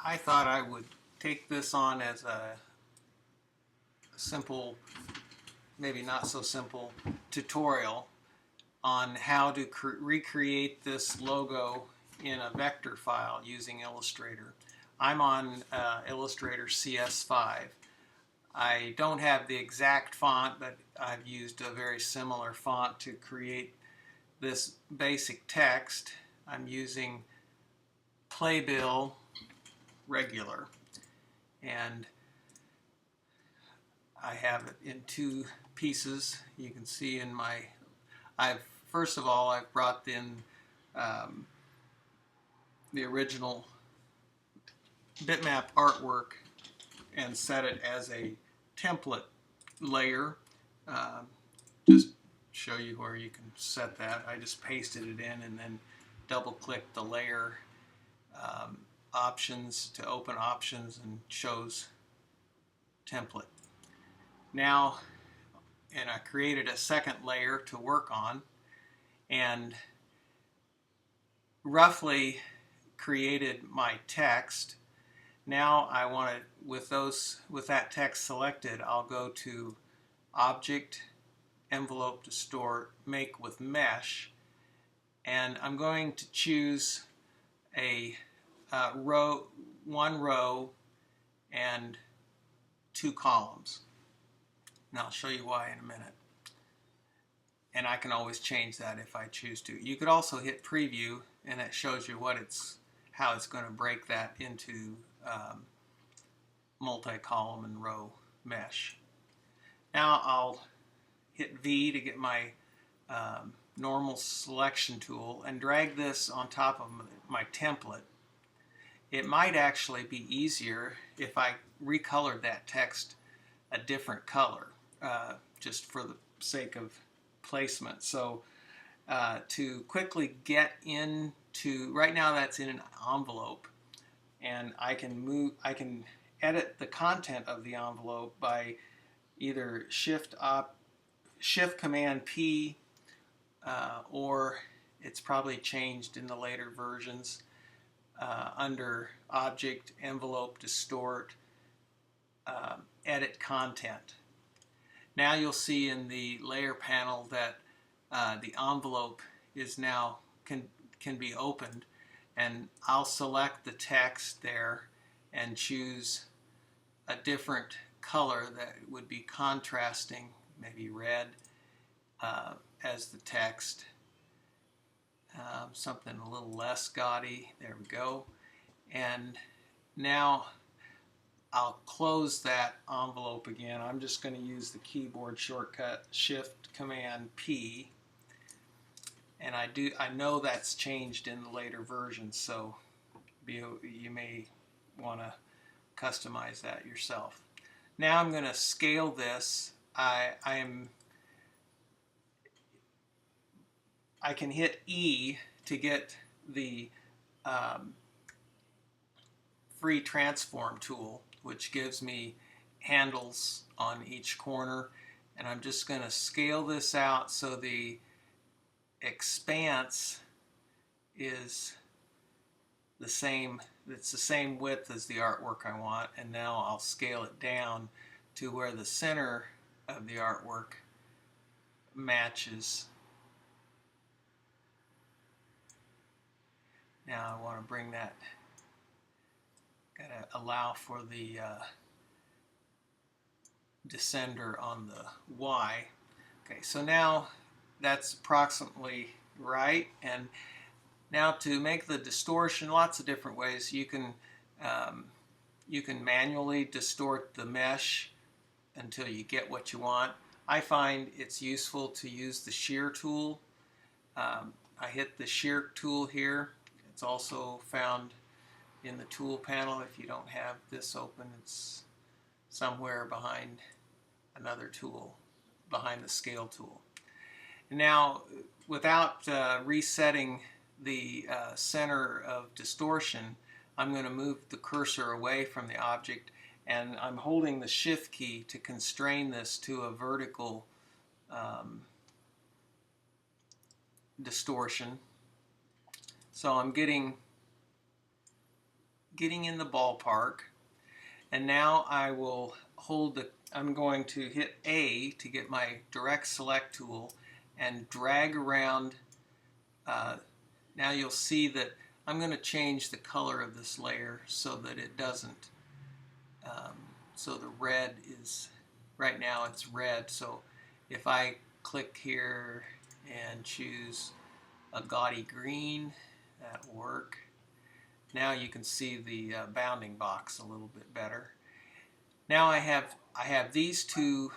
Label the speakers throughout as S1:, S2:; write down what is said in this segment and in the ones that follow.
S1: I thought I would take this on as a simple, maybe not so simple, tutorial on how to recreate this logo in a vector file using Illustrator. I'm on Illustrator CS5. I don't have the exact font, but I've used a very similar font to create this basic text. I'm using Playbill regular, and I have it in two pieces. You can see in my, first of all, I've brought in the original bitmap artwork and set it as a template layer. Just show you where you can set that. I just pasted it in and then double click the layer options to open options and shows template. Now, and I created a second layer to work on and roughly created my text. Now I want to, with that text selected, I'll go to Object, Envelope, Distort, Make with Mesh, and I'm going to choose a one row and two columns. And I'll show you why in a minute. And I can always change that if I choose to. You could also hit preview and it shows you how it's going to break that into multi-column and row mesh. Now I'll hit V to get my normal selection tool and drag this on top of my template. It might actually be easier if I recolored that text a different color, just for the sake of placement. So to quickly get into, right now that's in an envelope, and I can edit the content of the envelope by either Shift Command P, or it's probably changed in the later versions, under Object, Envelope, Distort, Edit Content. Now you'll see in the layer panel that the envelope is now can be opened, and I'll select the text there and choose a different color that would be contrasting, maybe red, as the text. Something a little less gaudy. There we go. And now I'll close that envelope again. I'm just going to use the keyboard shortcut Shift Command P, and I know that's changed in the later versions, so you may want to customize that yourself. Now I'm going to scale this. I can hit E to get the free transform tool, which gives me handles on each corner, and I'm just going to scale this out so the expanse is the same. It's the same width as the artwork I want, and now I'll scale it down to where the center of the artwork matches. Now I want to bring that, gotta allow for the descender on the Y. Okay, so now that's approximately right, and now to make the distortion, lots of different ways. You can manually distort the mesh until you get what you want. I find it's useful to use the shear tool. I hit the shear tool here. It's also found in the tool panel. If you don't have this open, it's somewhere behind another tool, behind the scale tool. Now, without resetting the center of distortion, I'm going to move the cursor away from the object, and I'm holding the Shift key to constrain this to a vertical distortion. So I'm getting getting in the ballpark. And now I will I'm going to hit A to get my direct select tool and drag around. Now you'll see that I'm going to change the color of this layer so that it doesn't, so the red is, right now it's red. So if I click here and choose a gaudy green, that'll work. Now you can see the bounding box a little bit better. Now I have these two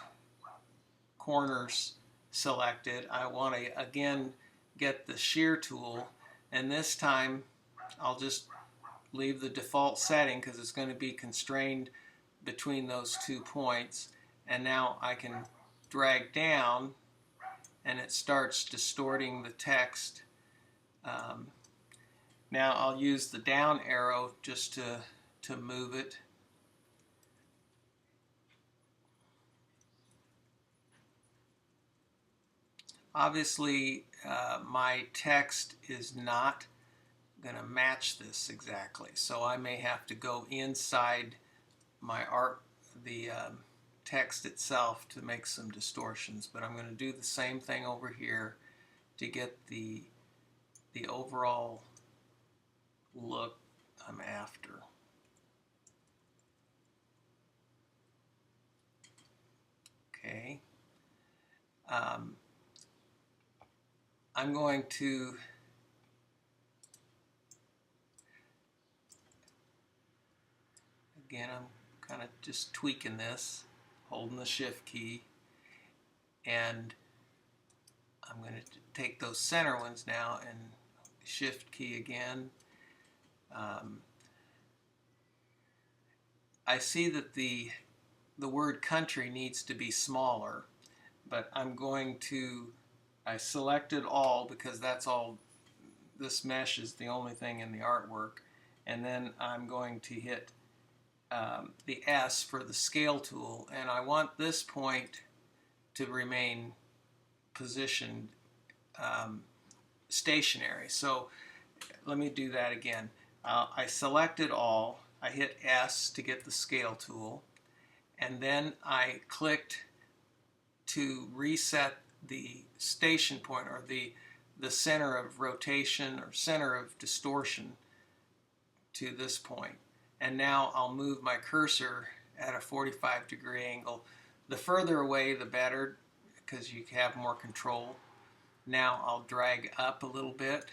S1: corners selected. I want to again get the shear tool, and this time I'll just leave the default setting because it's going to be constrained between those 2 points. And now I can drag down and it starts distorting the text. Now I'll use the down arrow just to move it. Obviously, my text is not going to match this exactly, so I may have to go inside my the text itself to make some distortions, but I'm going to do the same thing over here to get the overall look I'm after. Okay. I'm going to again, I'm kind of just tweaking this, holding the shift key, and I'm going to take those center ones now and shift key again. I see that the word country needs to be smaller, but I selected all because that's all, this mesh is the only thing in the artwork, and then I'm going to hit the S for the scale tool, and I want this point to remain positioned stationary. So let me do that again. I selected all, I hit S to get the scale tool, and then I clicked to reset the station point, or the center of rotation or center of distortion to this point. And now I'll move my cursor at a 45-degree angle. The further away the better, because you have more control. Now I'll drag up a little bit,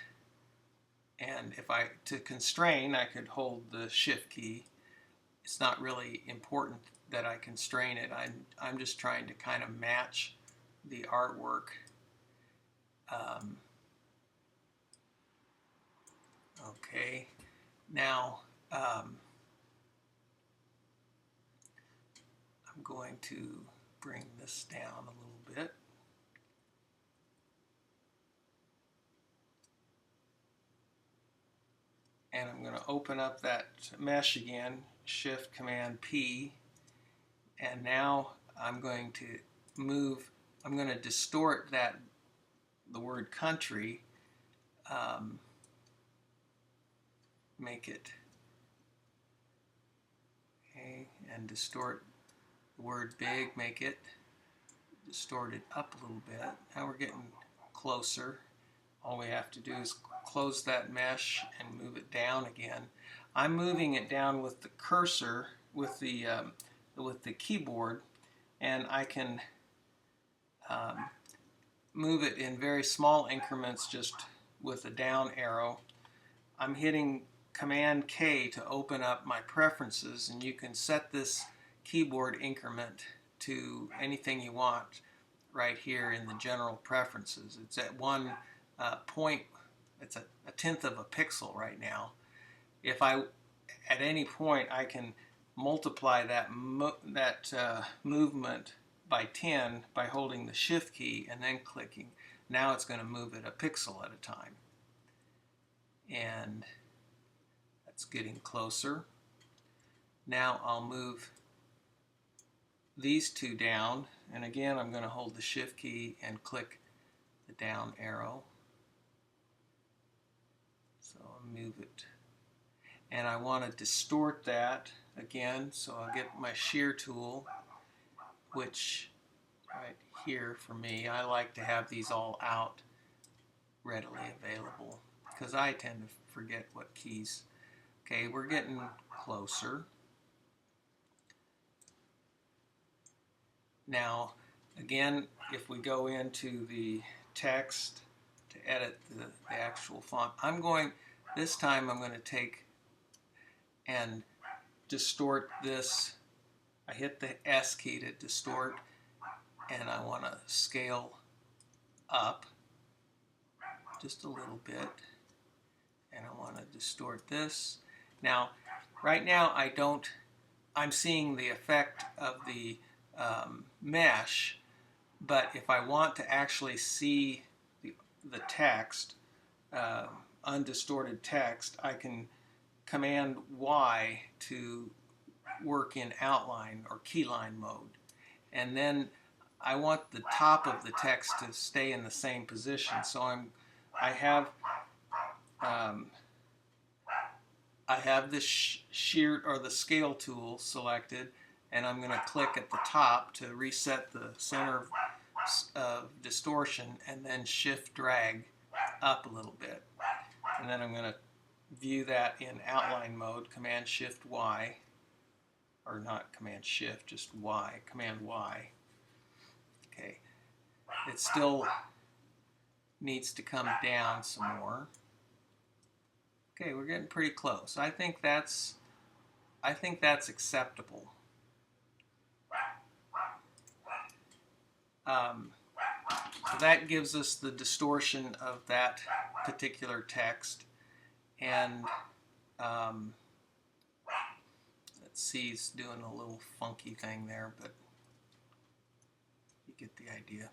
S1: and to constrain, I could hold the shift key. It's not really important that I constrain it. I'm just trying to kind of match the artwork. Okay, now I'm going to bring this down a little bit. And I'm going to open up that mesh again, Shift Command P, and now I'm going to distort the word country, make it, okay, and distort the word big, make it distorted up a little bit. Now we're getting closer. All we have to do is close that mesh and move it down again. I'm moving it down with the cursor, with the keyboard, and I can move it in very small increments just with the down arrow. I'm hitting Command K to open up my preferences, and you can set this keyboard increment to anything you want right here in the general preferences. It's at one point, it's a tenth of a pixel right now. If at any point I can multiply that movement by 10 by holding the shift key and then clicking. Now it's going to move it a pixel at a time. And that's getting closer. Now I'll move these two down, and again I'm going to hold the shift key and click the down arrow. So I'll move it. and I want to distort that again, so I'll get my shear tool, which right here for me, I like to have these all out readily available because I tend to forget what keys. Okay, we're getting closer. Now, again, if we go into the text to edit the actual font, this time I'm going to take and distort this. I hit the S key to distort, and I want to scale up just a little bit, and I want to distort this. Now, right now I'm seeing the effect of the mesh, but if I want to actually see the text, undistorted text, I can Command Y to work in outline or keyline mode. And then I want the top of the text to stay in the same position. So I have the shear or the scale tool selected, and I'm going to click at the top to reset the center of distortion, and then shift drag up a little bit. And then I'm going to view that in outline mode, Command Shift Y, or not Command Shift, just Y, Command Y. Okay, it still needs to come down some more. Okay, we're getting pretty close. I think that's acceptable. So that gives us the distortion of that particular text, and let's see, it's doing a little funky thing there, but you get the idea.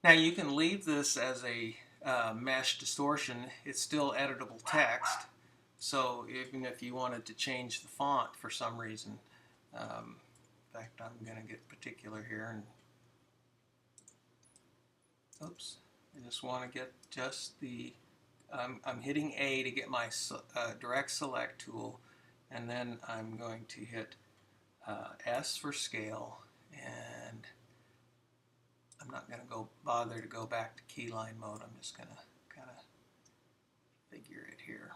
S1: Now you can leave this as a mesh distortion. It's still editable text, so even if you wanted to change the font for some reason, in fact, I'm going to get particular here, and oops, I just want to get just the, I'm hitting A to get my direct select tool, and then I'm going to hit S for scale, and I'm not going to bother to go back to keyline mode. I'm just going to kind of figure it here.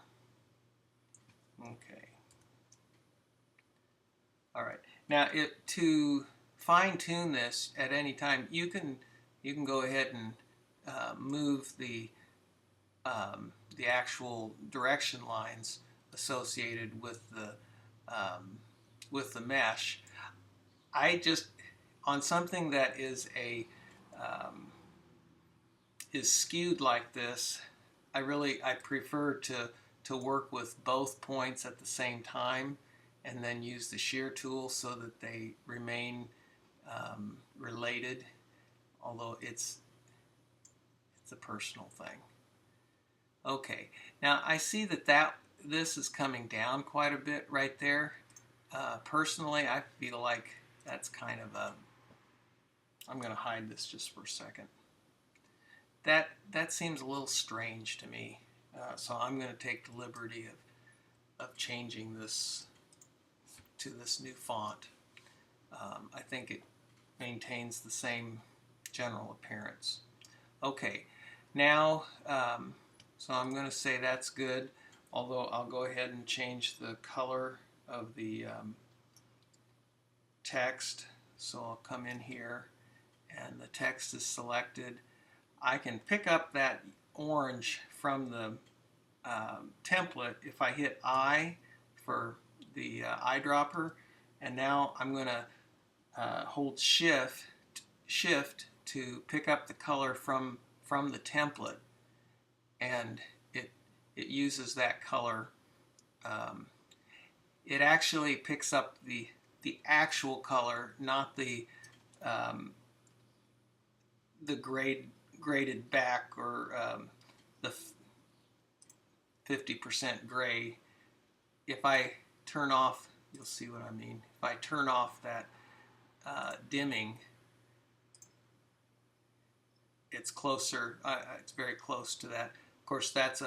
S1: Okay. All right. Now, to fine-tune this at any time, you can go ahead and move the actual direction lines associated with the mesh. I just, on something that is skewed like this, I prefer to work with both points at the same time, and then use the shear tool so that they remain related, although it's a personal thing. Okay, now I see that this is coming down quite a bit right there. Personally, I feel like that's kind of I'm going to hide this just for a second. That seems a little strange to me, so I'm going to take the liberty of changing this to this new font. I think it maintains the same general appearance. Okay, now, so I'm going to say that's good, although I'll go ahead and change the color of the text. So I'll come in here, and the text is selected. I can pick up that orange from the template if I hit I for the eyedropper, and now I'm going to hold shift to pick up the color from the template, and it uses that color. It actually picks up the actual color, not the graded back, or the 50% gray. If I turn off, you'll see what I mean. If I turn off that dimming, it's closer. It's very close to that. Of course, that's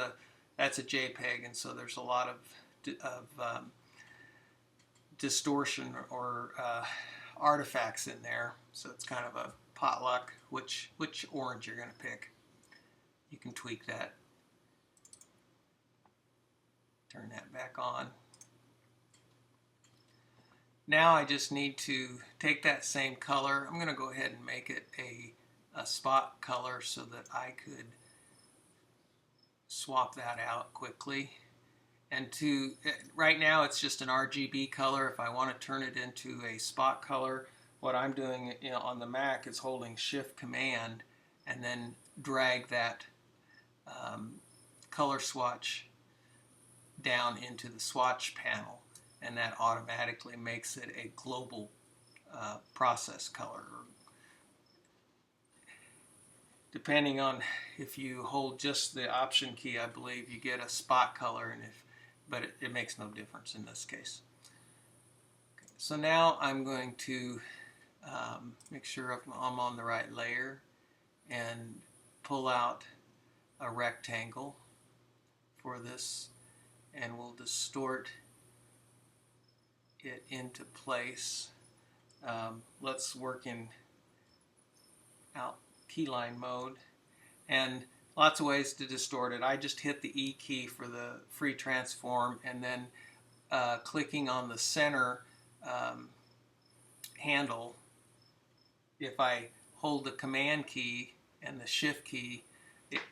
S1: that's a JPEG, and so there's a lot of distortion or artifacts in there. So it's kind of a potluck which orange you're going to pick. You can tweak that. Turn that back on. Now I just need to take that same color. I'm going to go ahead and make it a spot color so that I could swap that out quickly. And right now it's just an RGB color. If I want to turn it into a spot color, what I'm doing on the Mac is holding Shift Command and then drag that color swatch down into the swatch panel, and that automatically makes it a global process color. Depending on if you hold just the Option key, I believe you get a spot color, but it makes no difference in this case. Okay, so now I'm going to make sure I'm on the right layer and pull out a rectangle for this, and we'll distort it into place. Let's work in keyline mode, and lots of ways to distort it. I just hit the E key for the free transform, and then clicking on the center handle, if I hold the Command key and the Shift key,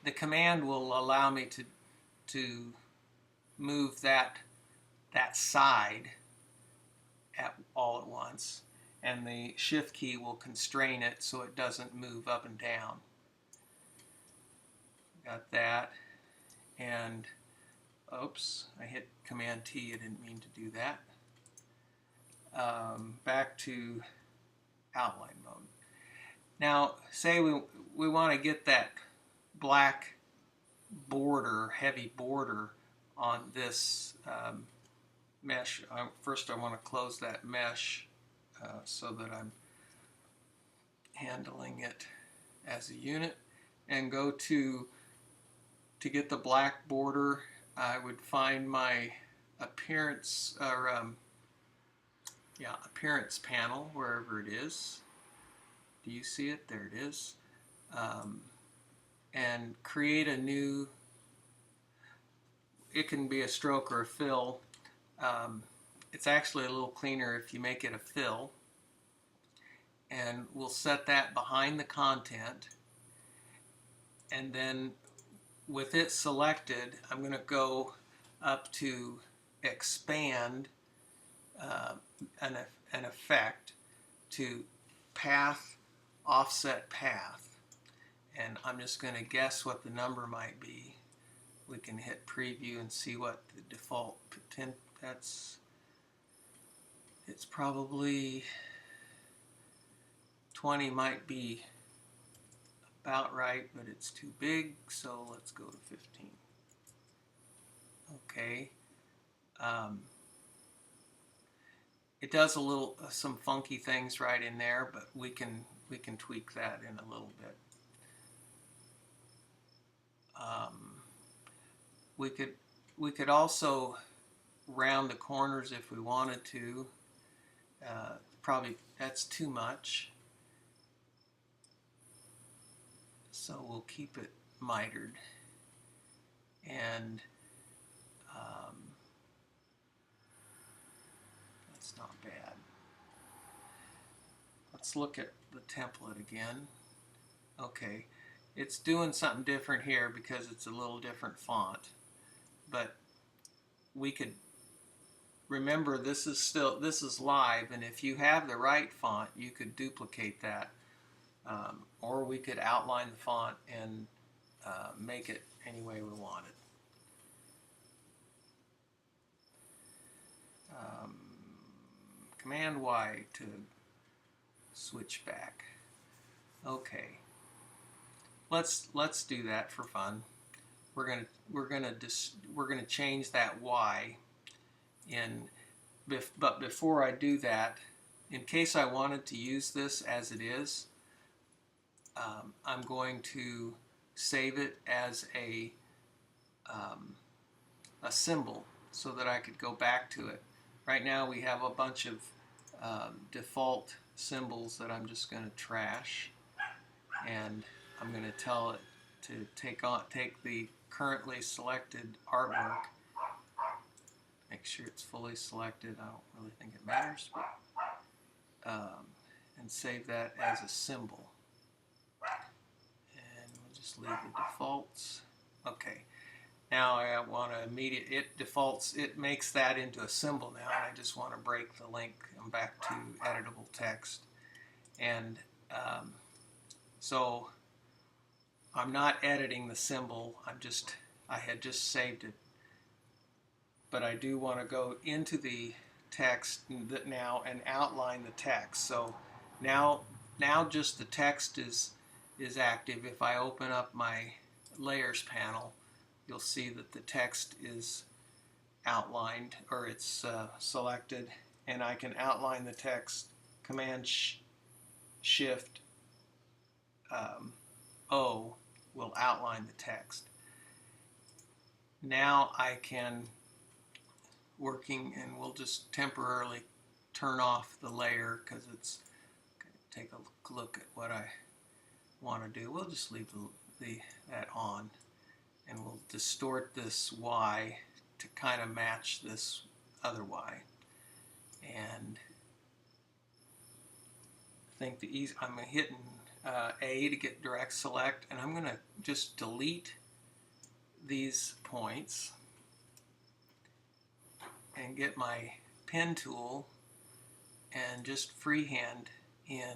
S1: the Command will allow me to move that side all at once, and the Shift key will constrain it so it doesn't move up and down. Got that, and oops, I hit Command T, I didn't mean to do that. Back to outline mode. Now say we want to get that black border, heavy border on this mesh. First I want to close that mesh so that I'm handling it as a unit, and go to get the black border. I would find my appearance appearance panel wherever it is. Do you see it? There it is. And create a new, it can be a stroke or a fill. It's actually a little cleaner if you make it a fill, and we'll set that behind the content, and then with it selected I'm going to go up to expand an effect to path, offset path, and I'm just going to guess what the number might be. We can hit preview and see what the default it's probably 20, might be about right, but it's too big, so let's go to 15. Okay. It does some funky things right in there, but we can tweak that in a little bit. We could also round the corners if we wanted to. Probably that's too much, so we'll keep it mitered, and that's not bad. Let's look at the template again. Okay, it's doing something different here because it's a little different font, but we could remember this is live, and if you have the right font you could duplicate that, or we could outline the font and make it any way we want it. Command Y to switch back. Okay, let's do that for fun. We're gonna change that Y but before I do that, in case I wanted to use this as it is, I'm going to save it as a a symbol so that I could go back to it. Right now we have a bunch of default symbols that I'm just going to trash, and I'm going to tell it to take the currently selected artwork, make sure it's fully selected. I don't really think it matters, but, and save that as a symbol. And we'll just leave the defaults. Okay. Now I want to it makes that into a symbol now, and I just want to break the link. I'm back to editable text. And so I'm not editing the symbol, I had just saved it. But I do want to go into the text now and outline the text. So now just the text is active. If I open up my layers panel, you'll see that the text is outlined, or it's selected, and I can outline the text. Command Shift O will outline the text. Now I can and we'll just temporarily turn off the layer because it's going to take a look at what I want to do. We'll just leave that on, and we'll distort this Y to kind of match this other Y. And I think I'm hitting A to get direct select, and I'm going to just delete these points and get my pen tool and just freehand in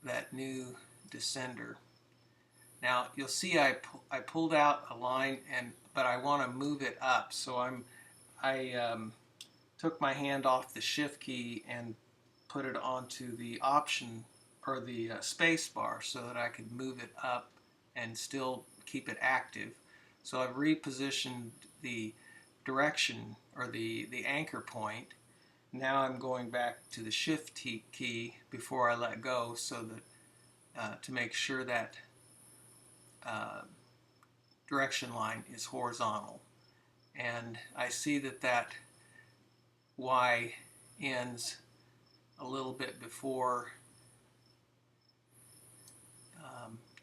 S1: that new descender. Now you'll see I pulled out a line, but I want to move it up, so I took my hand off the Shift key and put it onto the Option or the space bar so that I could move it up and still keep it active. So I've repositioned the direction, or the anchor point. Now I'm going back to the Shift key before I let go, so that to make sure that direction line is horizontal. And I see that Y ends a little bit before.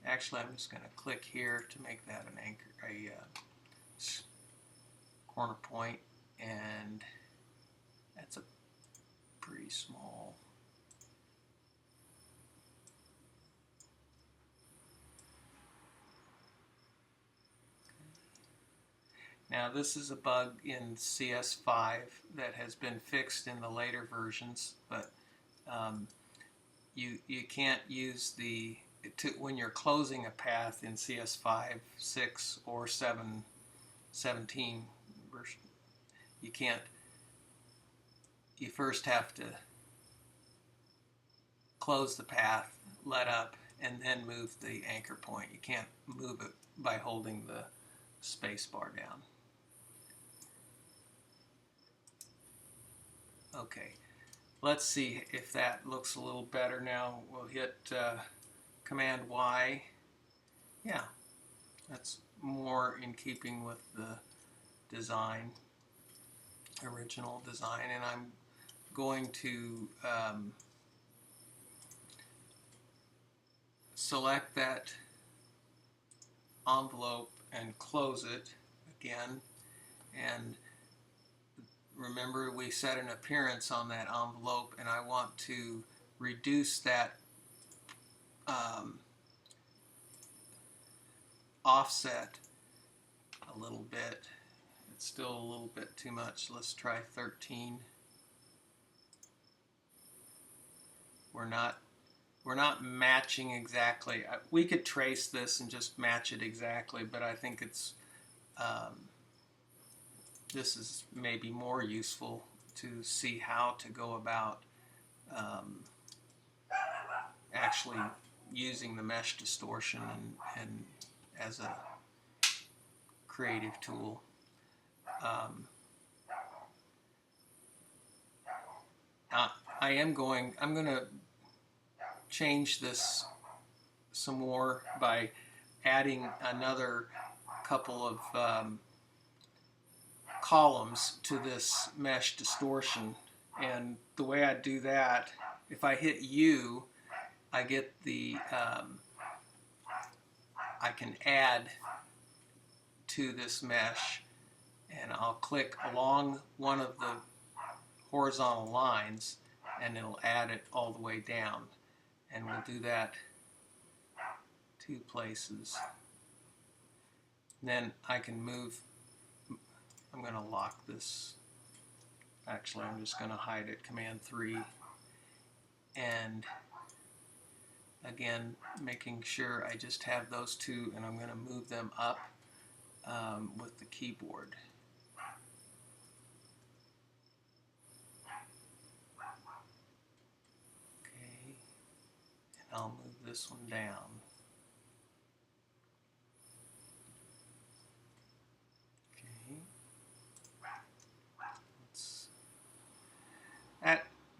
S1: Actually, I'm just going to click here to make that an anchor, corner point, and that's a pretty small. Now this is a bug in CS5 that has been fixed in the later versions, but you can't use when you're closing a path in CS5, 6, or 7, 17 version. You can't. You first have to close the path, let up, and then move the anchor point. You can't move it by holding the space bar down. Okay, let's see if that looks a little better now. We'll hit Command Y. Yeah, that's more in keeping with the design, original design, and I'm going to select that envelope and close it again. And remember, we set an appearance on that envelope, and I want to reduce that offset a little bit. It's still a little bit too much. Let's try 13. We're not matching exactly. We could trace this and just match it exactly, but I think it's this is maybe more useful to see how to go about actually using the mesh distortion and as a creative tool. I'm going to change this some more by adding another couple of columns to this mesh distortion. And the way I do that, if I hit U, I get the, I can add to this mesh, and I'll click along one of the horizontal lines and it'll add it all the way down. And we'll do that 2 places. And then I can move, I'm going to lock this. Actually, I'm just going to hide it, Command 3. And again, making sure I just have those 2, and I'm going to move them up with the keyboard. Okay, and I'll move this one down.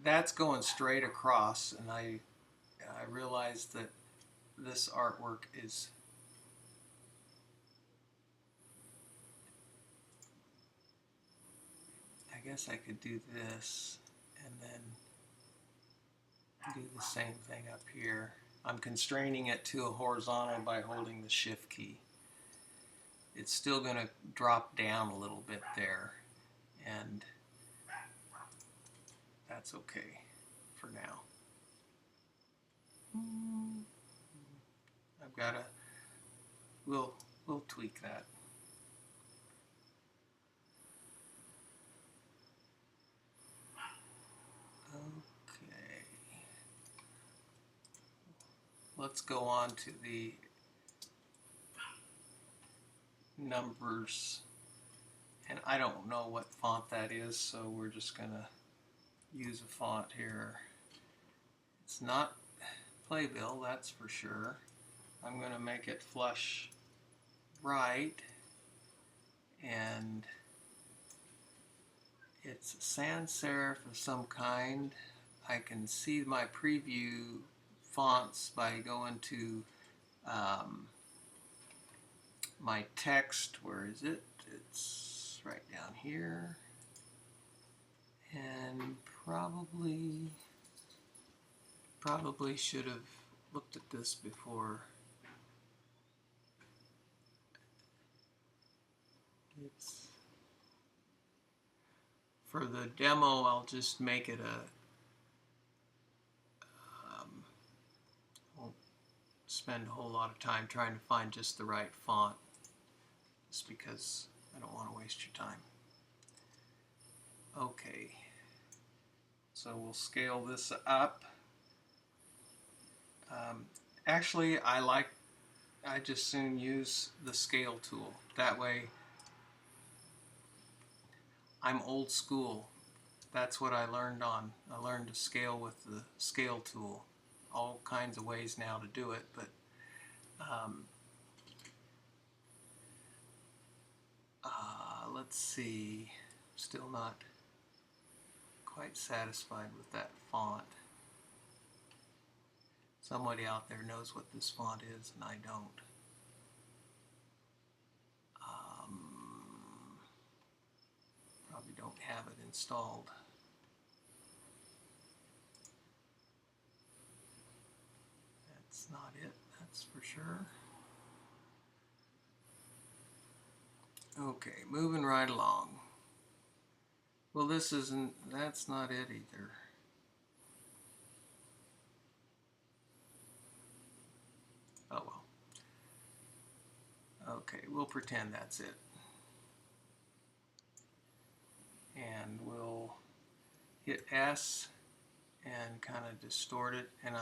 S1: That's going straight across, and I realized that this artwork is I guess I could do this and then do the same thing up here. I'm constraining it to a horizontal by holding the Shift key. It's still going to drop down a little bit there, and that's okay for now. I've got to, we'll tweak that. Okay. Let's go on to the numbers, and I don't know what font that is, so we're just going to use a font here. It's not Playbill, that's for sure. I'm going to make it flush right, and it's sans serif of some kind. I can see my preview fonts by going to my text. Where is it? It's right down here. And probably should have looked at this before. It's for the demo, I'll just make it a won't spend a whole lot of time trying to find just the right font, just because I don't want to waste your time. Okay, so we'll scale this up. Actually, I just soon use the scale tool. That way, I'm old school. That's what I learned on. I learned to scale with the scale tool. All kinds of ways now to do it, but let's see. Still not quite satisfied with that font. Somebody out there knows what this font is, and I don't. Probably don't have it installed. That's not it, that's for sure. Okay, moving right along. Well, that's not it either. Oh well. Okay, we'll pretend that's it. And we'll hit S and kind of distort it. And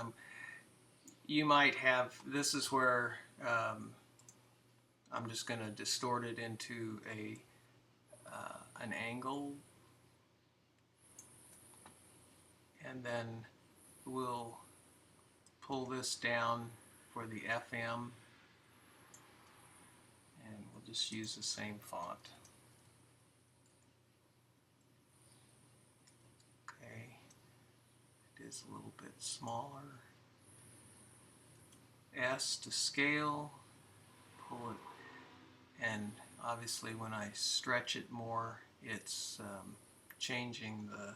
S1: you might have, this is where I'm just going to distort it into an angle, and then we'll pull this down for the FM, and we'll just use the same font. Okay, it is a little bit smaller. S to scale, pull it, and obviously when I stretch it more, it's changing the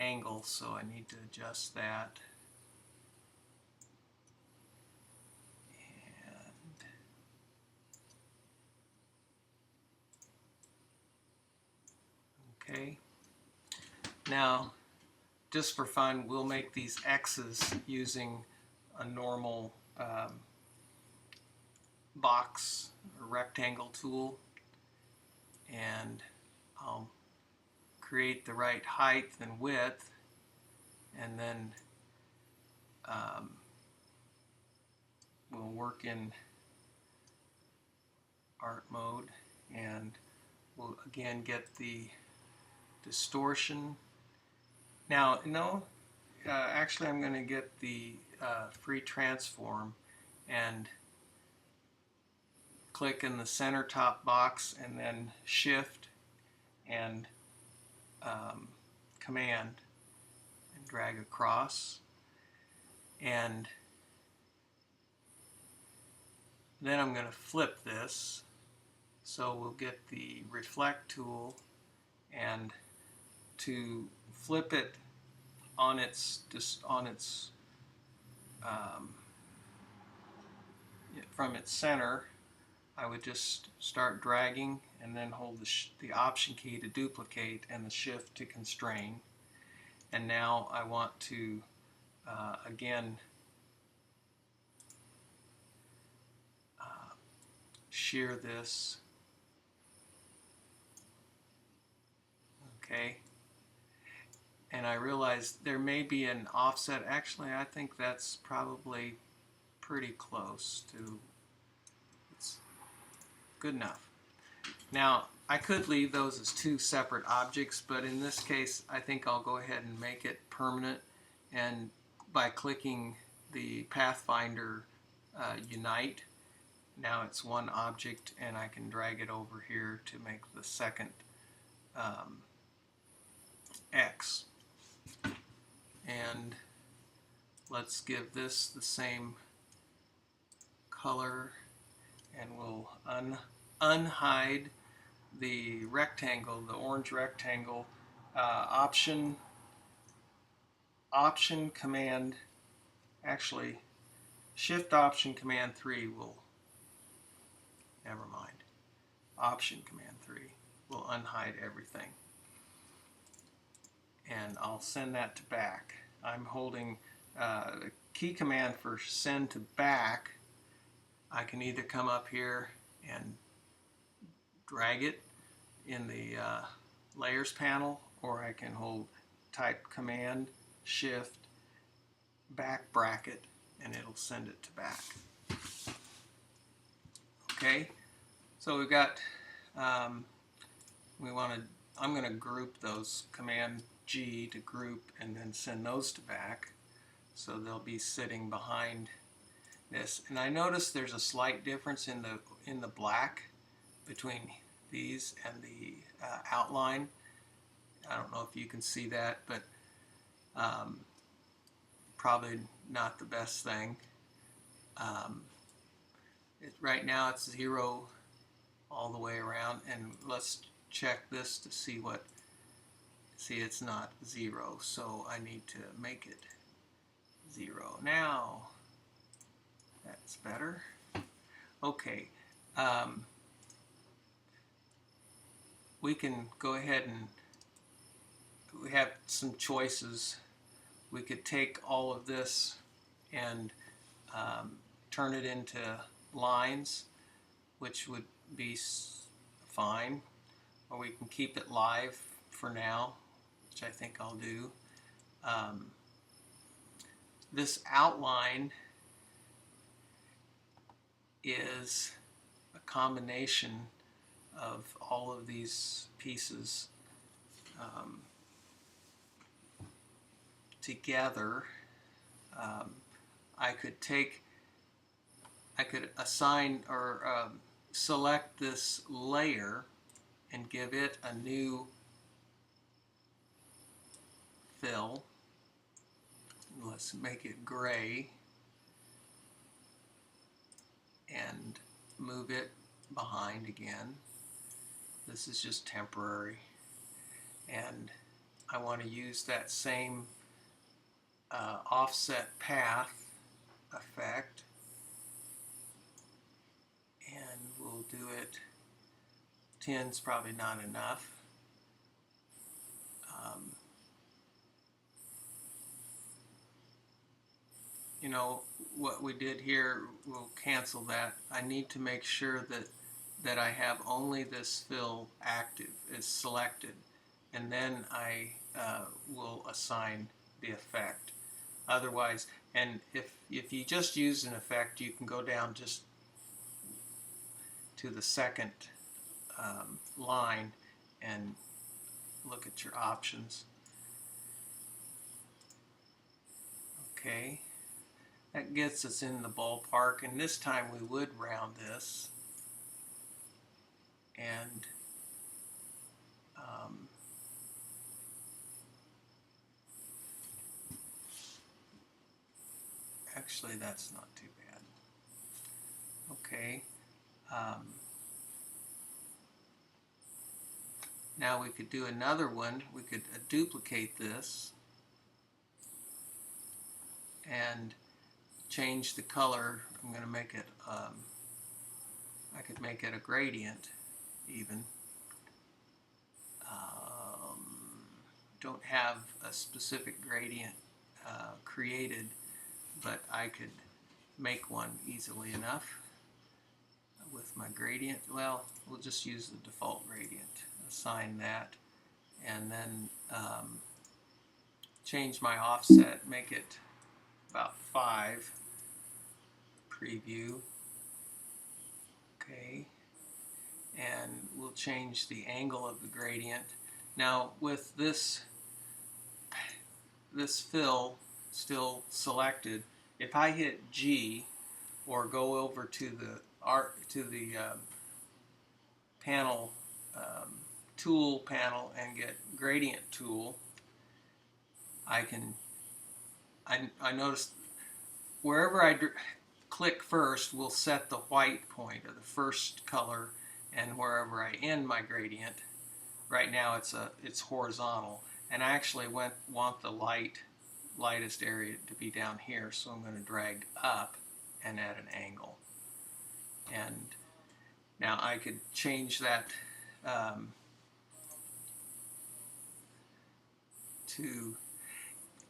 S1: angle, so I need to adjust that. And okay, now just for fun, we'll make these X's using a normal box or rectangle tool, and I'll create the right height and width, and then we'll work in art mode, and we'll again get the distortion. Now, no, actually I'm going to get the free transform and click in the center top box, and then shift and command and drag across, and then I'm going to flip this, so we'll get the reflect tool, and to flip it on its from its center, I would just start dragging and then hold the option key to duplicate and the shift to constrain. And now I want to again shear this. Okay. And I realize there may be an offset. Actually, I think that's probably pretty close to, it's good enough. Now, I could leave those as two separate objects, but in this case, I think I'll go ahead and make it permanent, and by clicking the Pathfinder Unite, now it's one object, and I can drag it over here to make the second X. And let's give this the same color, and we'll unhide the rectangle, the orange rectangle. Option command, actually Shift Option Command 3 will, never mind, Option Command 3 will unhide everything. And I'll send that to back. I'm holding the key command for send to back. I can either come up here and drag it in the layers panel, or I can hold type command shift back bracket, and it'll send it to back. Okay, so we've got I'm going to group those, command G to group, and then send those to back, so they'll be sitting behind this. And I notice there's a slight difference in the black between these and the outline. I don't know if you can see that, but probably not the best thing. Right now it's 0 all the way around, and let's check this to see what, see, it's not 0, so I need to make it 0. Now that's better. Okay, we can go ahead, and we have some choices. We could take all of this and turn it into lines, which would be fine, or we can keep it live for now, which I think I'll do. This outline is a combination of all of these pieces together. I could assign or select this layer and give it a new fill. Let's make it gray and move it behind again. This is just temporary, and I want to use that same offset path effect, and we'll do it. 10's probably not enough. You know, what we did here, we'll cancel that. I need to make sure that I have only this fill active, is selected, and then I will assign the effect. Otherwise, and if you just use an effect, you can go down just to the second line and look at your options. Okay, that gets us in the ballpark, and this time we would round this, and actually that's not too bad. Okay, now we could do another one. We could duplicate this and change the color. I'm going to make it, I could make it a gradient even. Don't have a specific gradient created, but I could make one easily enough with my gradient. Well, we'll just use the default gradient, assign that, and then change my offset, make it about 5, preview, okay, and we'll change the angle of the gradient. Now with this fill still selected, if I hit G or go over to the panel, tool panel, and get gradient tool, I notice wherever I click first will set the white point, or the first color, and wherever I end my gradient, right now it's horizontal, and I actually want the lightest area to be down here, so I'm going to drag up and at an angle. And now I could change that to,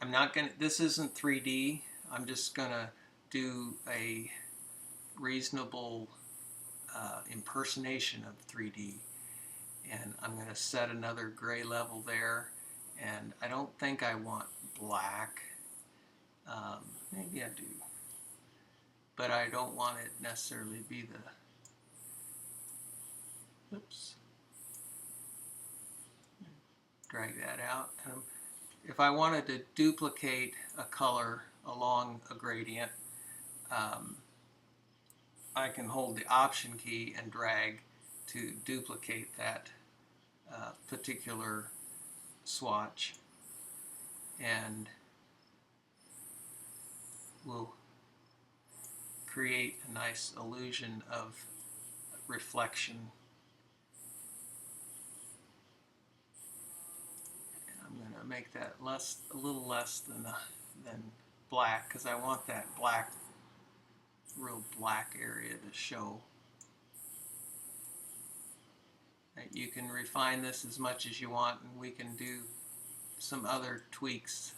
S1: I'm not going to, this isn't 3D, I'm just going to do a reasonable impersonation of 3D, and I'm going to set another gray level there, and I don't think I want black, maybe I do, but I don't want it necessarily be the, oops, drag that out. And if I wanted to duplicate a color along a gradient, I can hold the Option key and drag to duplicate that particular swatch, and we'll create a nice illusion of reflection. And I'm going to make that a little less than black, because I want that real black area to show. You can refine this as much as you want, and we can do some other tweaks.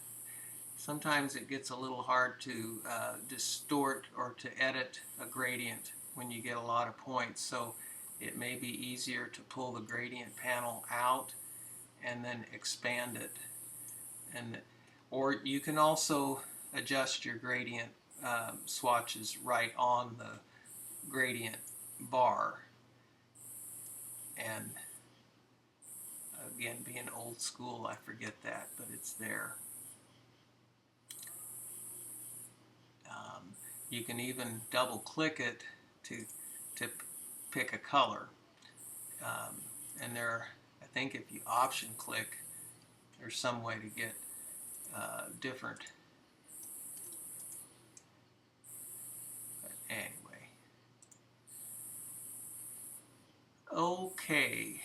S1: Sometimes it gets a little hard to distort or to edit a gradient when you get a lot of points, so it may be easier to pull the gradient panel out and then expand it. Or you can also adjust your gradient swatches right on the gradient bar. And again, being old school, I forget that, but it's there. You can even double click it to pick a color. And I think if you Option click, there's some way to get different. But anyway, Okay,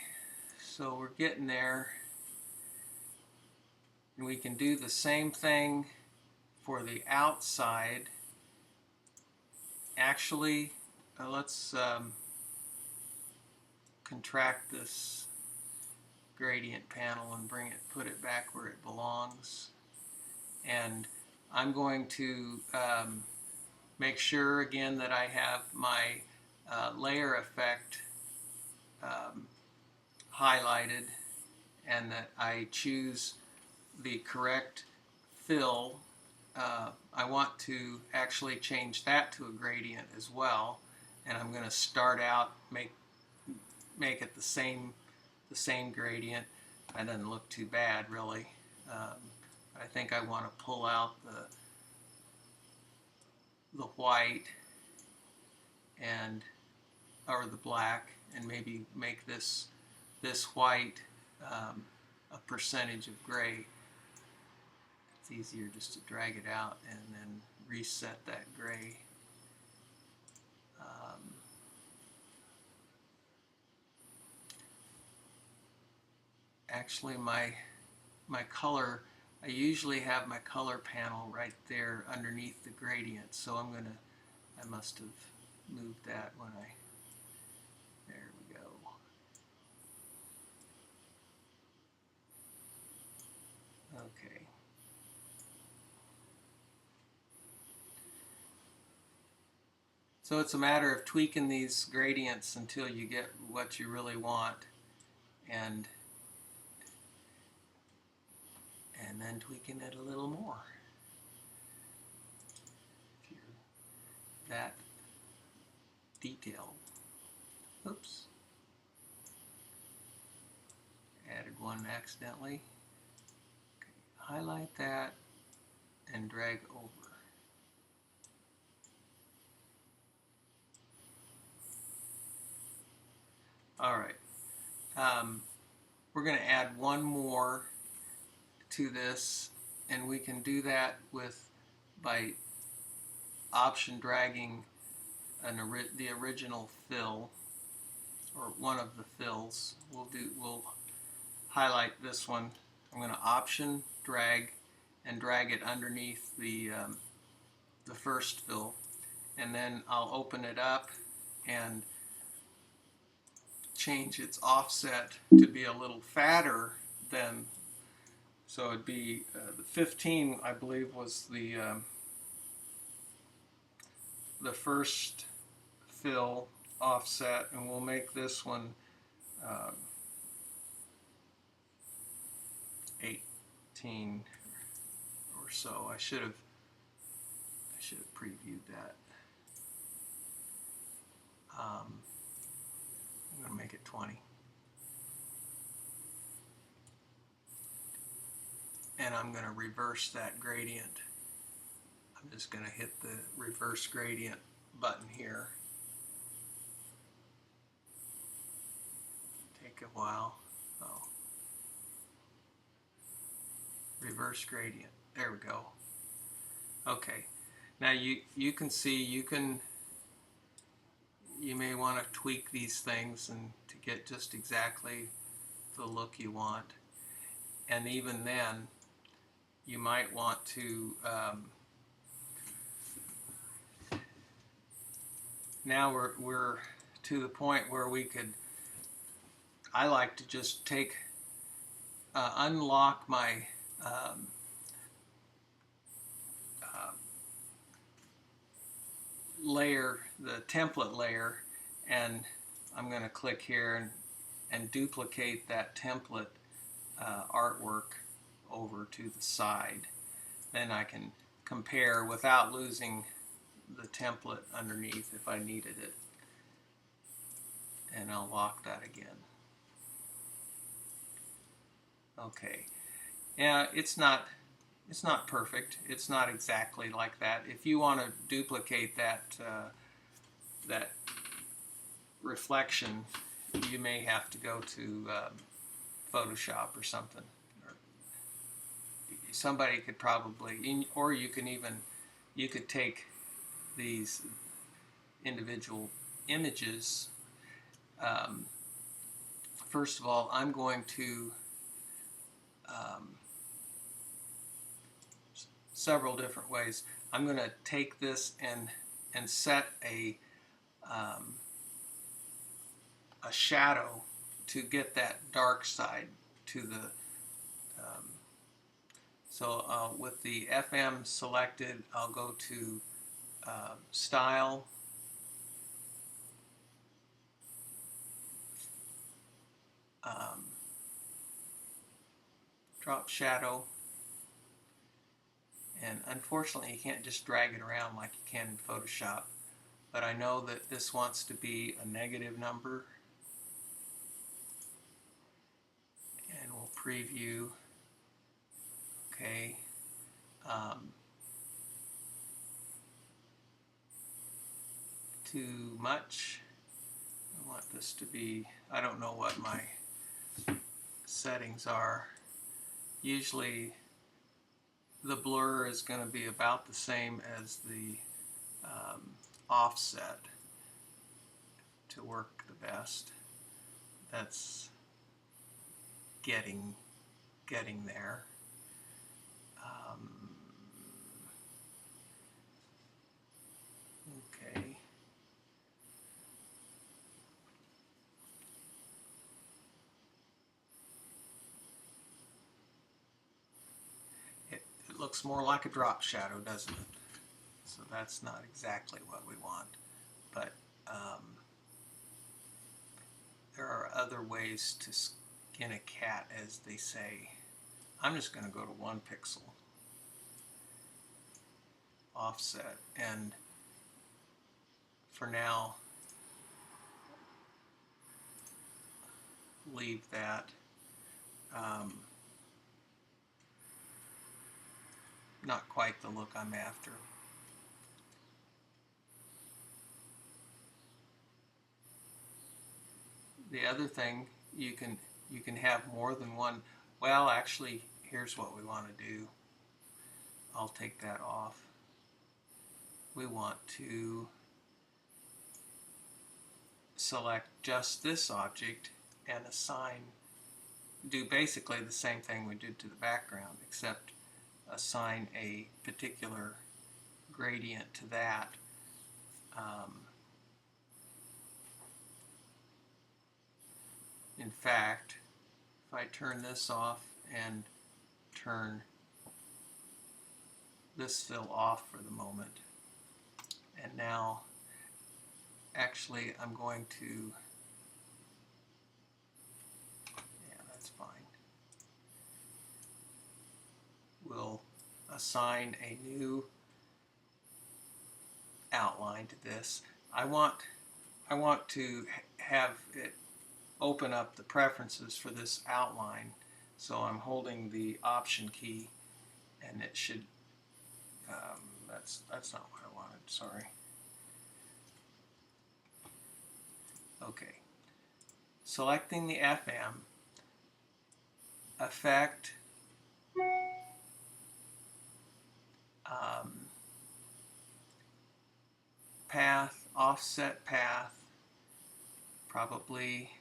S1: so we're getting there, and we can do the same thing for the outside. Actually, let's contract this gradient panel and put it back where it belongs. And I'm going to make sure again that I have my layer effect highlighted, and that I choose the correct fill. I want to actually change that to a gradient as well, and I'm going to start out make it the same gradient. That doesn't look too bad really. I think I want to pull out the white and or the black, and maybe make this white a percentage of gray. It's easier just to drag it out and then reset that gray. Actually, my color, I usually have my color panel right there underneath the gradient, so I must have moved that when there we go. Okay. So it's a matter of tweaking these gradients until you get what you really want, and then tweaking it a little more. If you're that detailed. Oops. Added one accidentally. Okay. Highlight that and drag over. Alright. We're going to add one more to this, and we can do that by option dragging the original fill, or one of the fills. We'll highlight this one. I'm going to option drag and drag it underneath the first fill, and then I'll open it up and change its offset to be a little fatter than, so it'd be the 15, I believe, was the first fill offset, and we'll make this one 18 or so. I should have previewed that. I'm going to make it 20. And I'm going to reverse that gradient. I'm just going to hit the reverse gradient button here. Take a while. Oh. Reverse gradient. There we go. Okay. Now you can see, you may want to tweak these things and to get just exactly the look you want. And even then, you might want to now we're to the point where I like to just take unlock my layer, the template layer, and I'm going to click here and duplicate that template artwork over to the side. Then I can compare without losing the template underneath if I needed it. And I'll lock that again. Okay. Yeah, it's not perfect. It's not exactly like that. If you want to duplicate that that reflection, you may have to go to Photoshop or something. Or somebody could probably, or you could take these individual images first of all, I'm going to several different ways. I'm going to take this and set a shadow to get that dark side to the with the FM selected, I'll go to Style, Drop Shadow, and unfortunately you can't just drag it around like you can in Photoshop, but I know that this wants to be a negative number, and we'll preview. Okay. Too much. I want this to be, I don't know what my settings are. Usually the blur is going to be about the same as the offset to work the best. That's getting there. Okay. It looks more like a drop shadow, doesn't it? So that's not exactly what we want, but there are other ways to skin a cat, as they say. I'm just going to go to 1 pixel offset, and for now leave that. Not quite the look I'm after. The other thing, you can have more than one. Well, actually, here's what we want to do. I'll take that off. We want to select just this object and assign, do basically the same thing we did to the background, except assign a particular gradient to that. In fact, if I turn this off and turn this fill off for the moment, and now actually I'm going to, yeah, that's fine. We'll assign a new outline to this. I want to have it open up the preferences for this outline, so I'm holding the Option key, and it should. That's not what I wanted. Sorry. Okay. Selecting the FM, Effect, Path, Offset Path, probably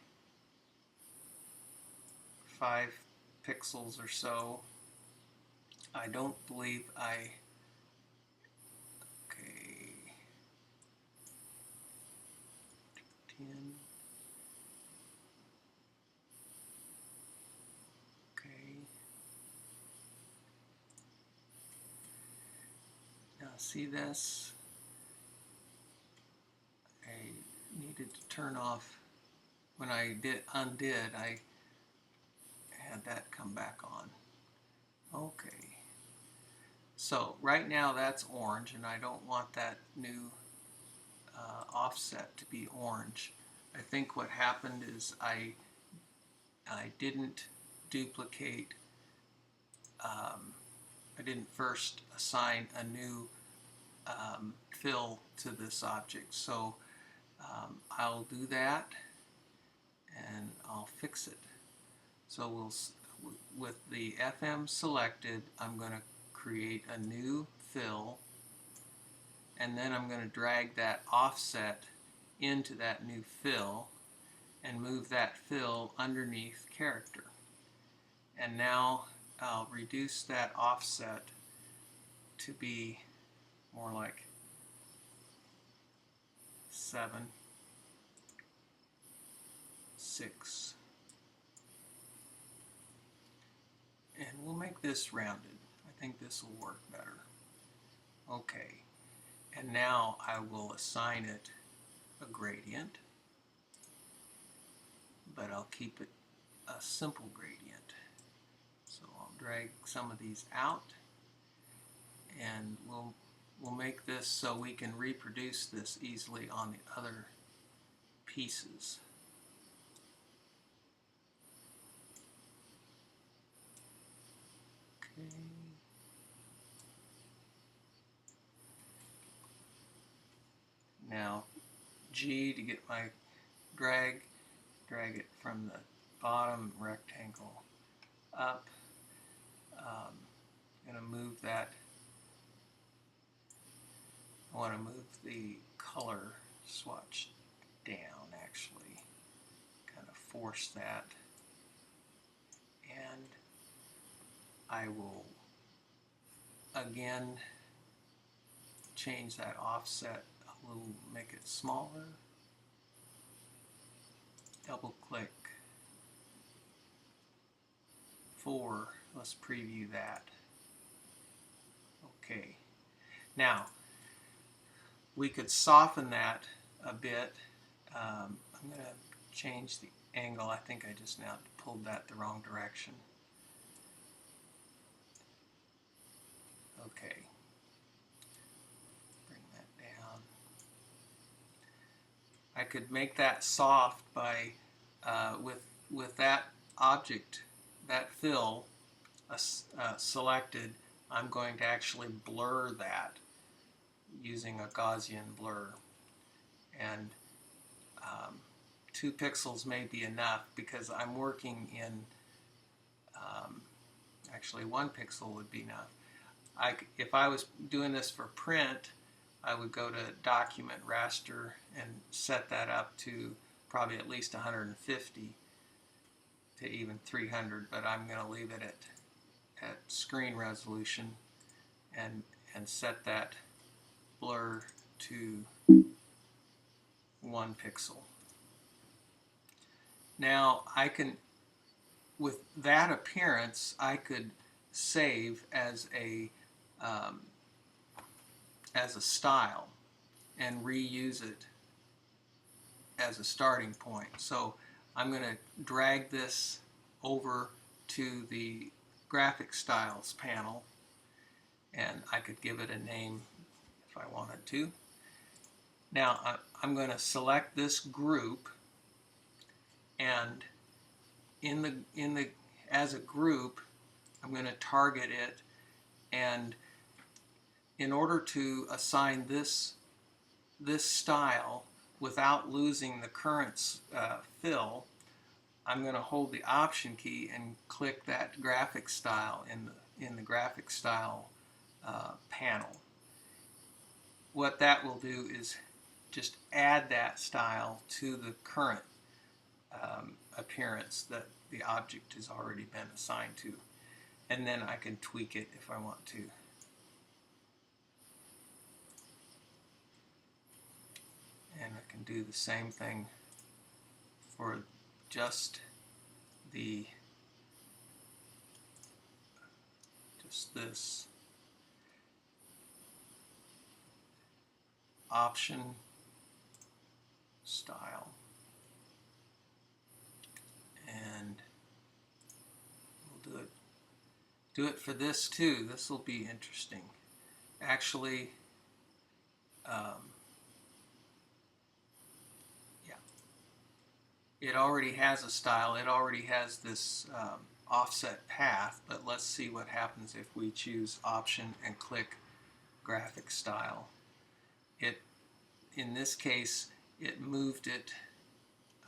S1: 5 pixels or so. I don't believe okay. Okay. 10. Okay. Now see this? I needed to turn off, when I undid, I had that come back on. Okay. So right now that's orange, and I don't want that new offset to be orange. I think what happened is I didn't duplicate, I didn't first assign a new fill to this object. So I'll do that and I'll fix it. So with the FM selected, I'm going to create a new fill, and then I'm going to drag that offset into that new fill, and move that fill underneath character. And now I'll reduce that offset to be more like 7, 6, and we'll make this rounded. I think this will work better. Okay, and now I will assign it a gradient, but I'll keep it a simple gradient. So I'll drag some of these out, and we'll make this so we can reproduce this easily on the other pieces. Okay. Now G to get my drag it from the bottom rectangle up. I'm going to move that. I want to move the color swatch down, actually. Kind of force that. And I will again change that offset a little, make it smaller. Double click. 4. Let's preview that. Okay. Now, we could soften that a bit. I'm going to change the angle. I think I just now pulled that the wrong direction. Okay. Bring that down. I could make that soft by, with that object, that fill selected, I'm going to actually blur that using a Gaussian blur. And 2 pixels may be enough because I'm working in, actually 1 pixel would be enough. If I was doing this for print, I would go to Document, Raster, and set that up to probably at least 150 to even 300, but I'm going to leave it at screen resolution and set that blur to 1 pixel. Now I can, with that appearance, I could save as a style and reuse it as a starting point. So I'm going to drag this over to the graphic styles panel, and I could give it a name if I wanted to. Now I'm going to select this group, and as a group I'm going to target it, and in order to assign this style without losing the current fill, I'm going to hold the Option key and click that graphic style in the graphic style panel. What that will do is just add that style to the current appearance that the object has already been assigned to, and then I can tweak it if I want to. And I can do the same thing for just this Option style, and we'll do it for this too. This will be interesting. Actually, it already has a style. It already has this offset path, but let's see what happens if we choose Option and click graphic style. In this case, it moved it.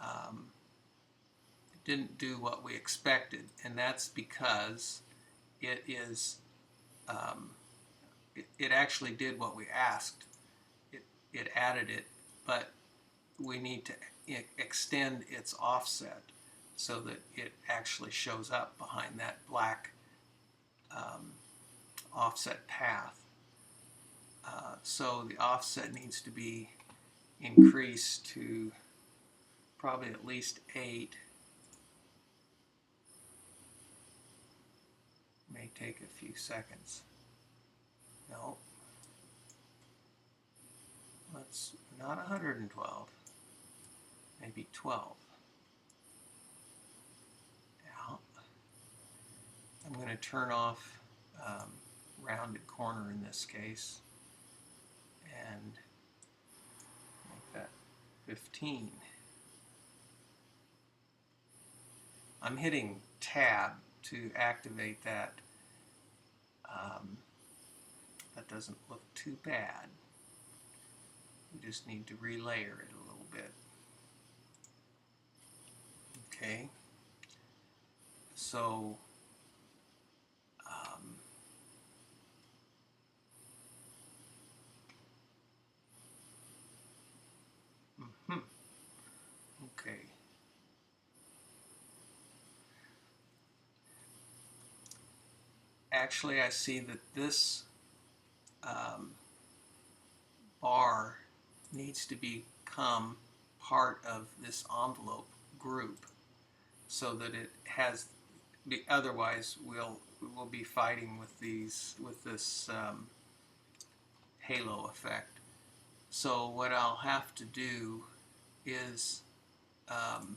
S1: It didn't do what we expected, and that's because it actually did what we asked. It added it, but we need to extend its offset so that it actually shows up behind that black offset path. So the offset needs to be increased to probably at least 8. May take a few seconds. No, let's not 112, maybe 12. Now, I'm going to turn off rounded corner in this case and make that 15. I'm hitting tab to activate that. That doesn't look too bad. We just need to relayer it a little bit. Okay, so okay. Actually, I see that this bar needs to become part of this envelope group so that it has, otherwise we'll be fighting with this halo effect. So what I'll have to do is I'm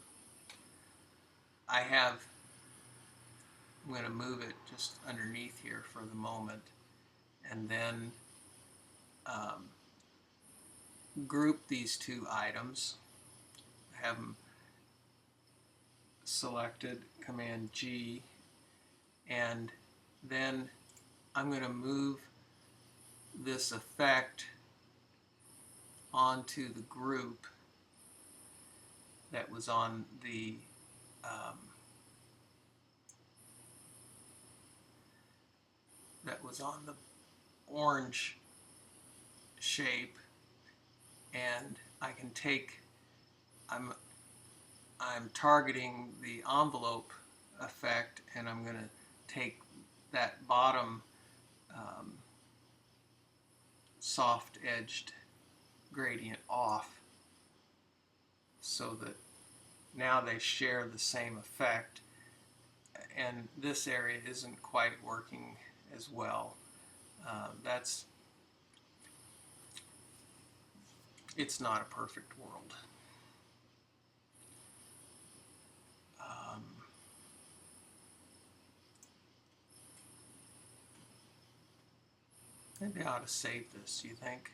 S1: going to move it just underneath here for the moment, and then group these two items, have them selected, Command G, and then I'm going to move this effect onto the group that was on the orange shape, and I can take, I'm targeting the envelope effect, and I'm going to take that bottom soft edged gradient off so that now they share the same effect, and this area isn't quite working as well. It's not a perfect world. Maybe I ought to save this, you think?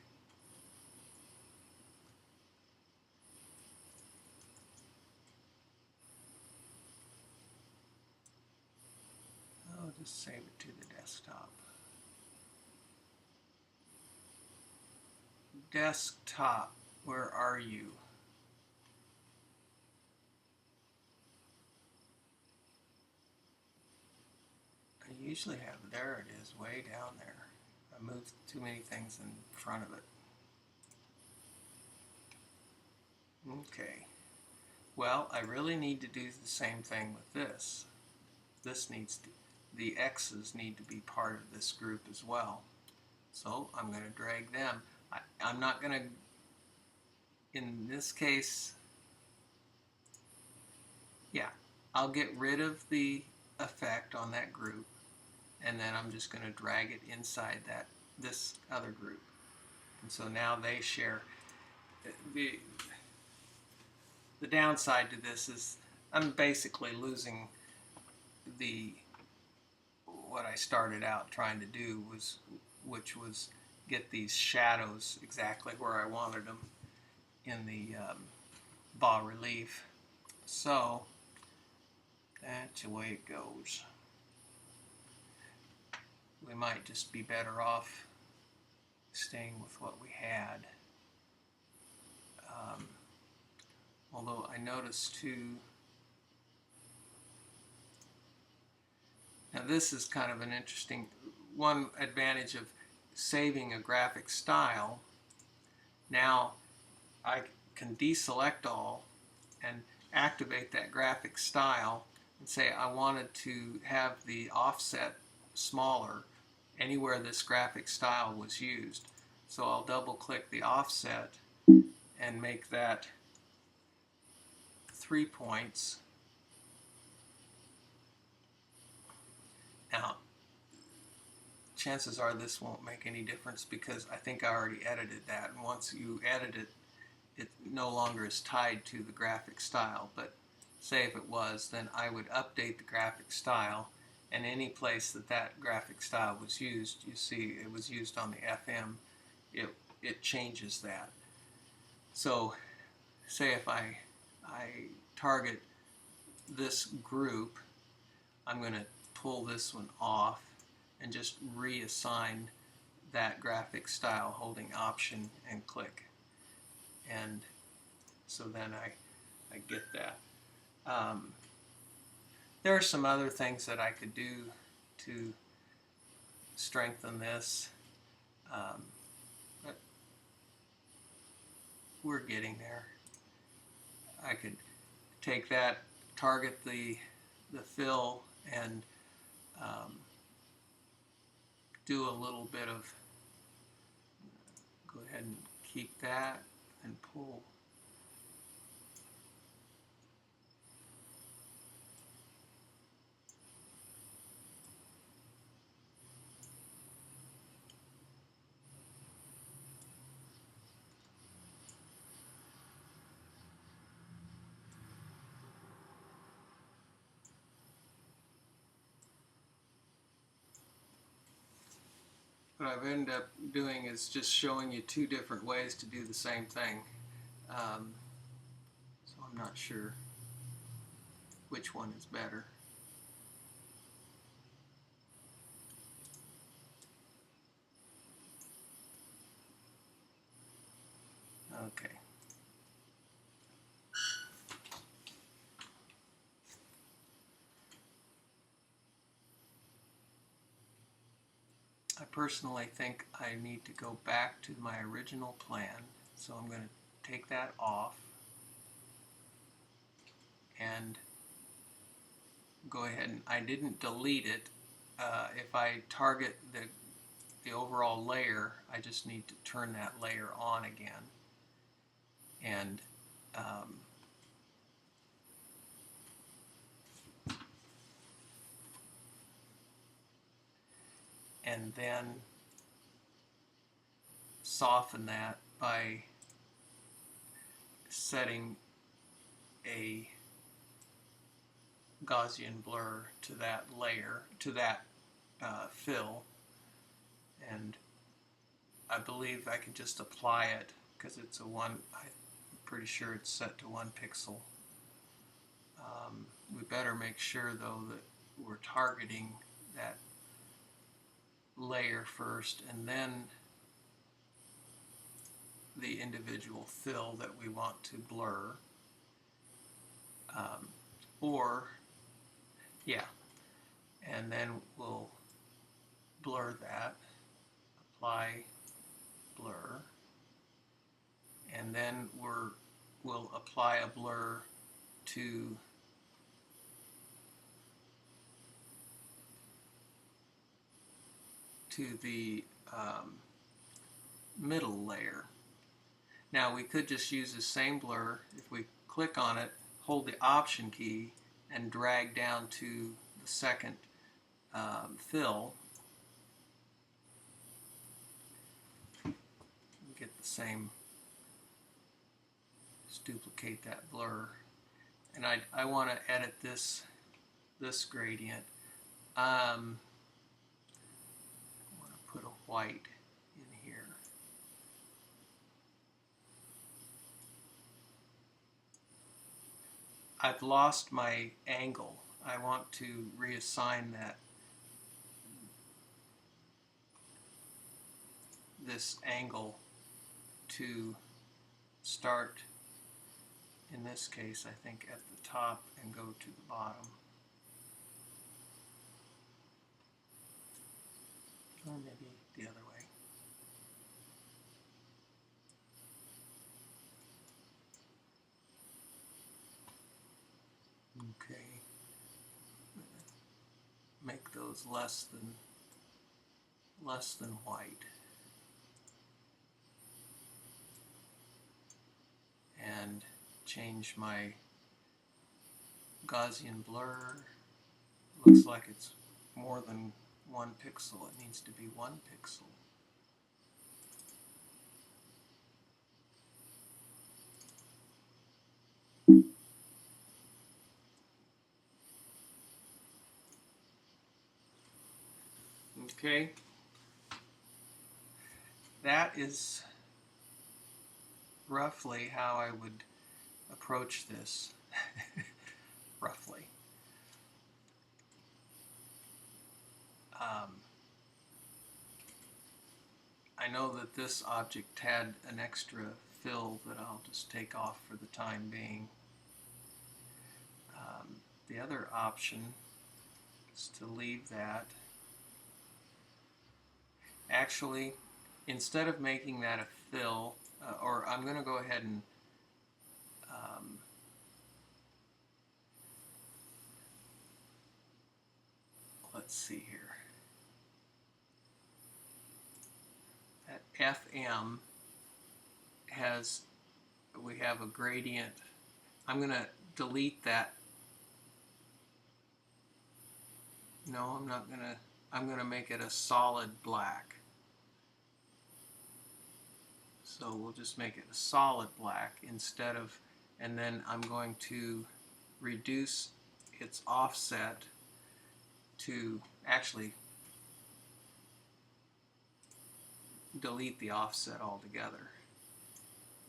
S1: I'll just save it to the desktop. Desktop, where are you? I usually have, there it is, way down there. I moved too many things in front of it. Okay. Well, I really need to do the same thing with this. This needs to, the X's need to be part of this group as well. So I'm going to drag them. I'm not going to, in this case, yeah, I'll get rid of the effect on that group, and then I'm just going to drag it inside this other group. And so now they share. The downside to this is I'm basically losing what I started out trying to do, which was get these shadows exactly where I wanted them in the bas relief. So that's the way it goes. We might just be better off staying with what we had. Although I noticed too, now this is kind of an interesting, one advantage of saving a graphic style. Now I can deselect all and activate that graphic style and say I wanted to have the offset smaller anywhere this graphic style was used. So I'll double click the offset and make that 3 points. Now, chances are this won't make any difference because I think I already edited that, and once you edit it, it no longer is tied to the graphic style. But say if it was, then I would update the graphic style, and any place that that graphic style was used, you see it was used on the FM, it changes that. So say if I target this group, I'm going to pull this one off and just reassign that graphic style holding Option and click. And so then I get that. There are some other things that I could do to strengthen this, but we're getting there. I could take that, target the fill, and do a little bit of, go ahead and keep that and pull. What I've ended up doing is just showing you two different ways to do the same thing. So I'm not sure which one is better. Okay. I personally think I need to go back to my original plan, so I'm going to take that off and go ahead, and I didn't delete it. If I target the overall layer, I just need to turn that layer on again. And then soften that by setting a Gaussian blur to that layer, to that fill, and I believe I can just apply it because it's a one, I'm pretty sure it's set to 1 pixel. We better make sure though that we're targeting that layer first and then the individual fill that we want to blur. And then we'll blur that, apply blur, and then we'll apply a blur to the middle layer. Now we could just use the same blur if we click on it, hold the Option key, and drag down to the second fill. Get the same, just duplicate that blur. And I want to edit this gradient. I want to put a white in here. I've lost my angle. I want to reassign this angle to start, in this case, I think at the top and go to the bottom. Or maybe the other way. those less than white. And change my Gaussian blur. Looks like it's more than 1 pixel. It needs to be 1 pixel. Okay, that is roughly how I would approach this. Roughly. I know that this object had an extra fill that I'll just take off for the time being. The other option is to leave that. Actually, instead of making that a fill, or I'm going to go ahead and let's see here. That FM has, we have a gradient. I'm going to delete that. No, I'm not going to. I'm going to make it a solid black. So we'll just make it a solid black instead of, and then I'm going to reduce its offset to, actually delete the offset altogether.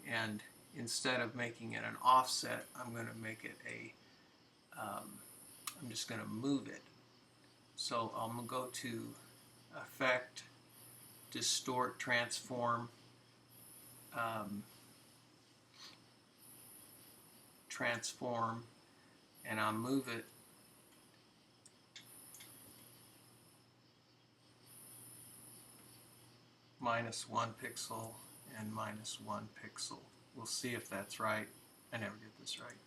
S1: And instead of making it an offset, I'm going to make it a, I'm just going to move it. So I'm going to go to Effect, Distort, Transform, Transform, and I'll move it -1 pixel and -1 pixel. We'll see if that's right. I never get this right.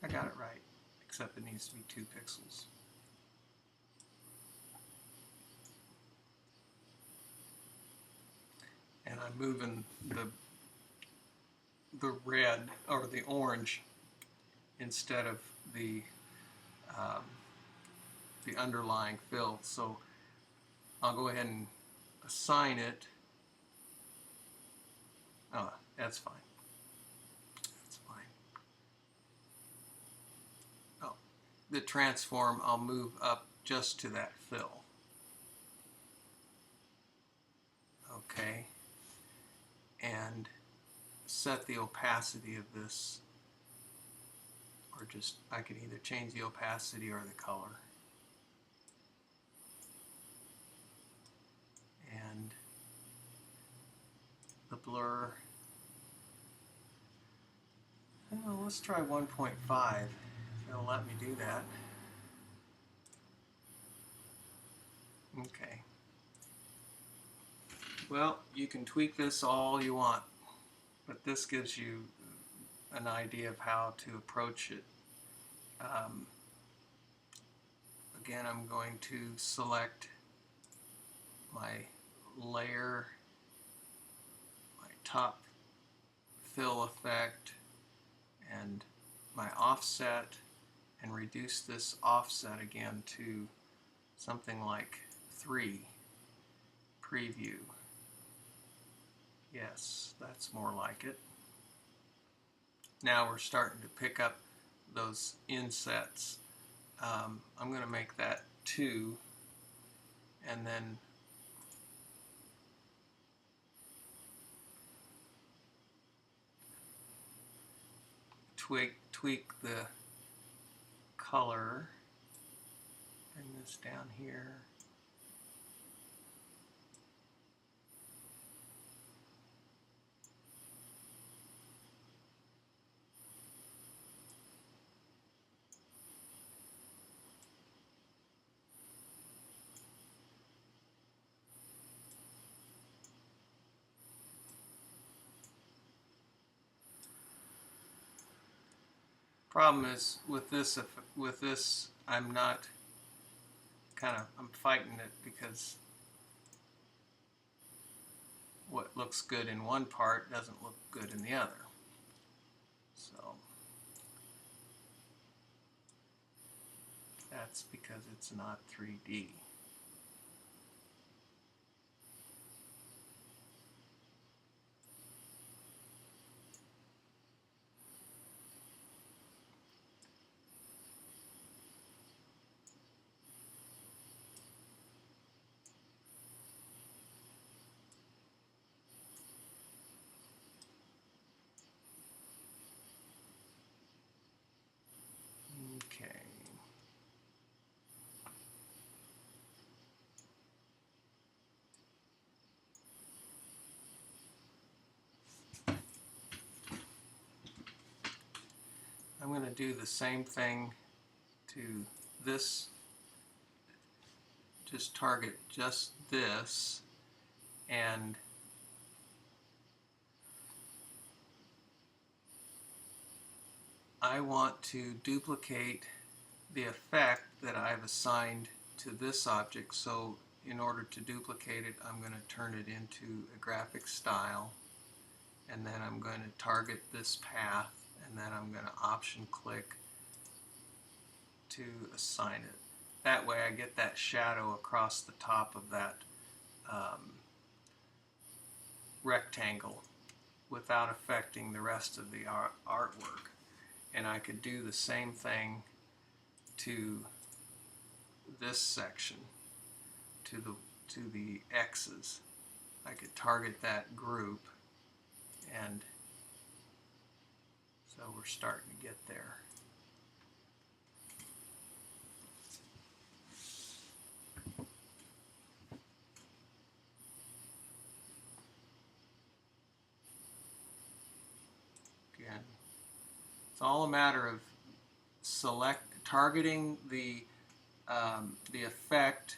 S1: I got it right, except it needs to be 2 pixels. And I'm moving the red or the orange instead of the underlying fill. So I'll go ahead and assign it. Oh, that's fine. That's fine. Oh, the transform, I'll move up just to that fill. Okay. And set the opacity of this, or just, I can either change the opacity or the color. And the blur, well, let's try 1.5. It'll let me do that. Okay. Well, you can tweak this all you want, but this gives you an idea of how to approach it. Again, I'm going to select my layer, my top fill effect, and my offset, and reduce this offset again to something like 3. Preview. Yes, that's more like it. Now we're starting to pick up those insets. I'm going to make that 2, and then tweak the color. Bring this down here. Problem is with this I'm not I'm fighting it because what looks good in one part doesn't look good in the other. So that's because it's not 3D. Okay. I'm going to do the same thing to this, just target just this, and I want to duplicate the effect that I've assigned to this object. So in order to duplicate it, I'm going to turn it into a graphic style, and then I'm going to target this path, and then I'm going to option click to assign it. That way I get that shadow across the top of that rectangle without affecting the rest of the artwork. And I could do the same thing to this section, to the X's. I could target that group, and so we're starting to get there. Again, it's all a matter of targeting the effect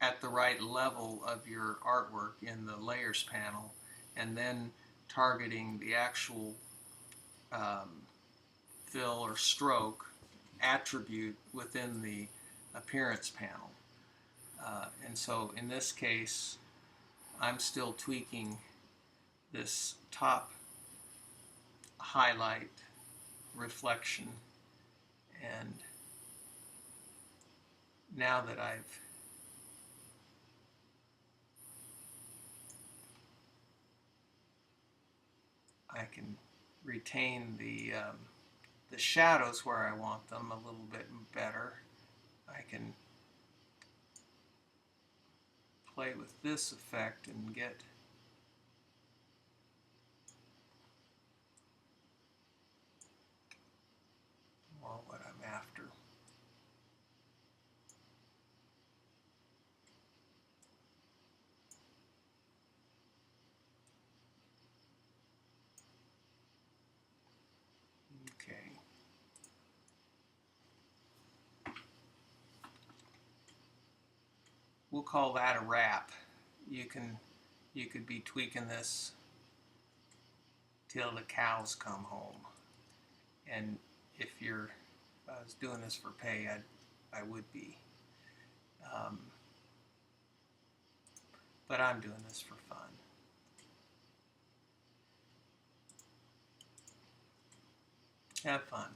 S1: at the right level of your artwork in the layers panel, and then targeting the actual fill or stroke attribute within the appearance panel. And so in this case, I'm still tweaking this top highlight reflection, and now that I can retain the shadows where I want them a little bit better. I can play with this effect and get more what I'm after. Okay. We'll call that a wrap. You could be tweaking this till the cows come home. And if I was doing this for pay, I would be. But I'm doing this for fun. Have fun.